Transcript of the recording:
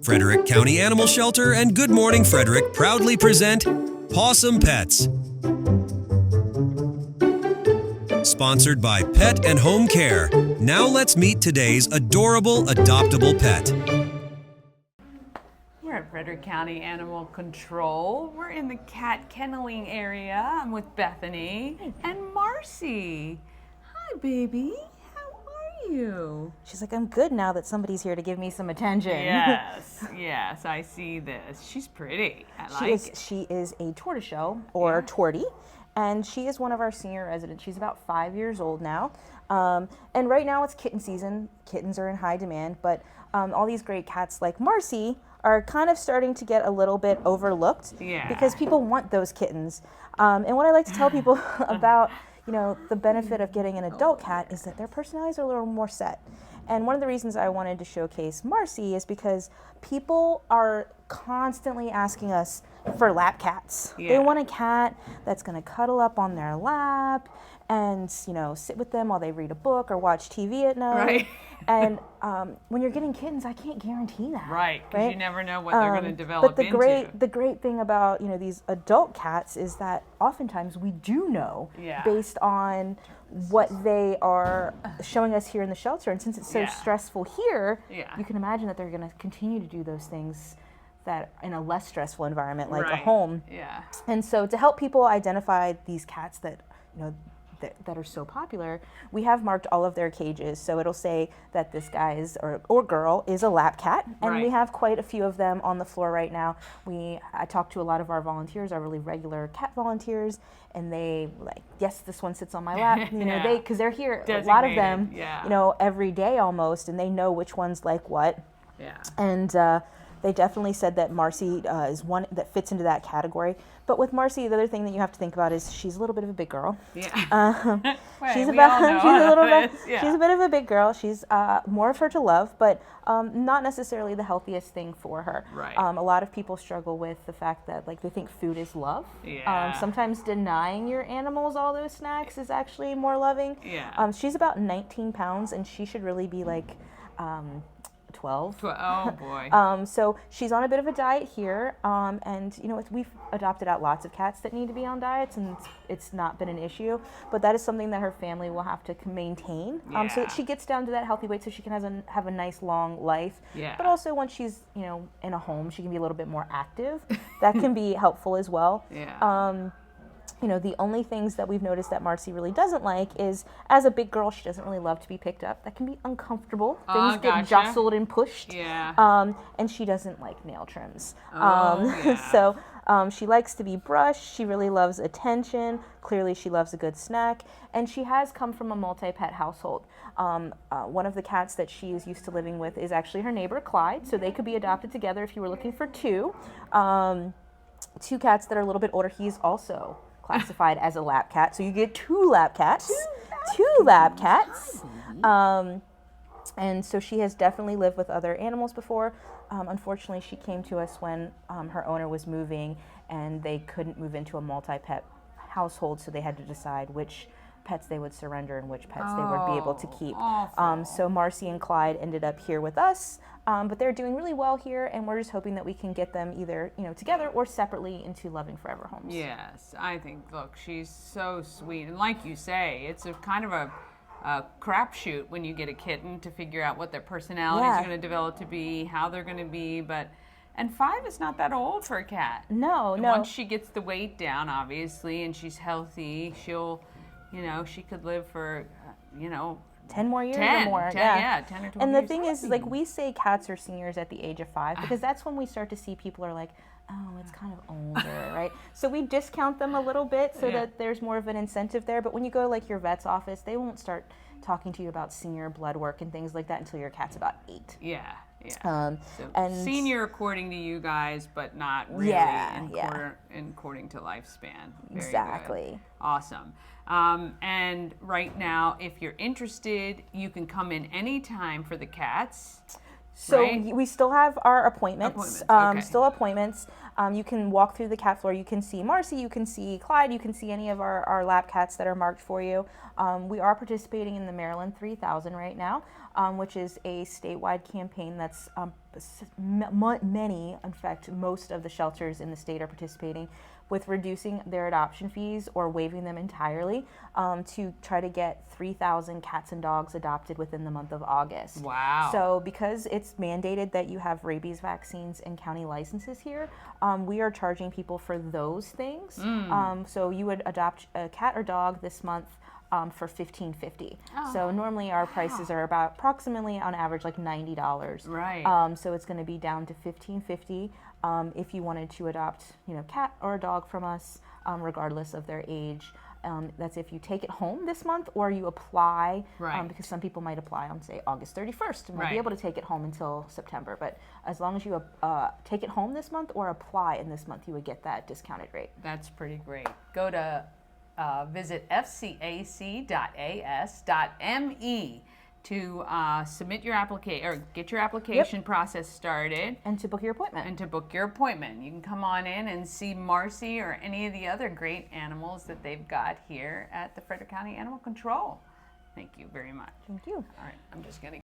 Frederick County Animal Shelter and Good Morning Frederick proudly present Pawsome Pets. Sponsored by Pet and Home Care. Now let's meet today's adorable adoptable pet. We're at Frederick County Animal Control. We're in the cat kenneling area. I'm with Bethany and Marcy. Hi, baby. How are you? She's like, I'm good now that somebody's here to give me some attention. Yes, I see this. She's pretty. She is a tortoiseshell or tortie, and she is one of our senior residents. She's about 5 years old now. And right now it's kitten season. Kittens are in high demand, but all these great cats like Marcy are kind of starting to get a little bit overlooked because people want those kittens. And what I like to tell people about the benefit of getting an adult cat is that their personalities are a little more set. And one of the reasons I wanted to showcase Marcy is because people are constantly asking us for lap cats. They want a cat that's going to cuddle up on their lap and sit with them while they read a book or watch TV at night. Right. And when you're getting kittens, I can't guarantee that. Right, because you never know what they're going to develop But the great thing about these adult cats is that oftentimes we do know based on what they are showing us here in the shelter. And since it's so stressful here, you can imagine that they're going to continue to do those things that in a less stressful environment like a home. And so to help people identify these cats that that are so popular, we have marked all of their cages. So it'll say that this guy is or girl is a lap cat, and we have quite a few of them on the floor right now. I talked to a lot of our volunteers, our really regular cat volunteers, and they like, yes, this one sits on my lap. Because they're here, a lot of them, every day almost, and they know which ones like what. And they definitely said that Marcy is one that fits into that category. But with Marcy, the other thing that you have to think about is she's a little bit of a big girl. She's a bit of a big girl. She's more of her to love, but not necessarily the healthiest thing for her. A lot of people struggle with the fact that they think food is love. Sometimes denying your animals all those snacks is actually more loving. She's about 19 pounds, and she should really be 12. Oh boy. So she's on a bit of a diet here, and we've adopted out lots of cats that need to be on diets, and it's not been an issue, but that is something that her family will have to maintain so that she gets down to that healthy weight so she can have a nice long life. But also once she's in a home, she can be a little bit more active. That can be helpful as well. The only things that we've noticed that Marcy really doesn't like is, as a big girl, she doesn't really love to be picked up. That can be uncomfortable. Things get jostled and pushed. And she doesn't like nail trims. So she likes to be brushed. She really loves attention. Clearly, she loves a good snack. And she has come from a multi-pet household. One of the cats that she is used to living with is actually her neighbor, Clyde. So they could be adopted together if you were looking for two. Two cats that are a little bit older. He's also classified as a lap cat, so you get two lap cats. And so she has definitely lived with other animals before. Unfortunately, she came to us when her owner was moving, and they couldn't move into a multi-pet household, so they had to decide which pets they would surrender and which pets they would be able to keep. So Marcy and Clyde ended up here with us, but they're doing really well here, and we're just hoping that we can get them either together or separately into loving forever homes. Yes, I think, look, she's so sweet, and like you say, it's a kind of a crapshoot when you get a kitten to figure out what their personalities are going to develop to be, how they're going to be, and 5 is not that old for a cat. No. Once she gets the weight down, obviously, and she's healthy, she'll she could live for, 10 more years or more. 10 or 12 years. And the thing is, we say cats are seniors at the age of 5 because that's when we start to see people are like, oh, it's kind of older, right? So we discount them a little bit so that there's more of an incentive there. But when you go to your vet's office, they won't start talking to you about senior blood work and things like that until your cat's about 8. So and senior according to you guys, but not really according to lifespan. Very exactly. Good. Awesome. And right now, if you're interested, you can come in anytime for the cats. So right? we still have our appointments. Still appointments. You can walk through the cat floor. You can see Marcy. You can see Clyde. You can see any of our lap cats that are marked for you. We are participating in the Maryland 3000 right now, which is a statewide campaign that's many, in fact, most of the shelters in the state are participating with reducing their adoption fees or waiving them entirely to try to get 3,000 cats and dogs adopted within the month of August. Wow. So because it's mandated that you have rabies vaccines and county licenses here, we are charging people for those things. So you would adopt a cat or dog this month for $15.50. So normally our prices are about approximately on average like $90. Right. So it's going to be down to $15.50 if you wanted to adopt, cat or a dog from us, regardless of their age. That's if you take it home this month or you apply, because some people might apply on, say, August 31st and won't be able to take it home until September. But as long as you take it home this month or apply in this month, you would get that discounted rate. That's pretty great. Go to visit fcac.as.me to submit your application or get your application process started. And to book your appointment. You can come on in and see Marcy or any of the other great animals that they've got here at the Frederick County Animal Control. Thank you very much. Thank you. All right, I'm just going to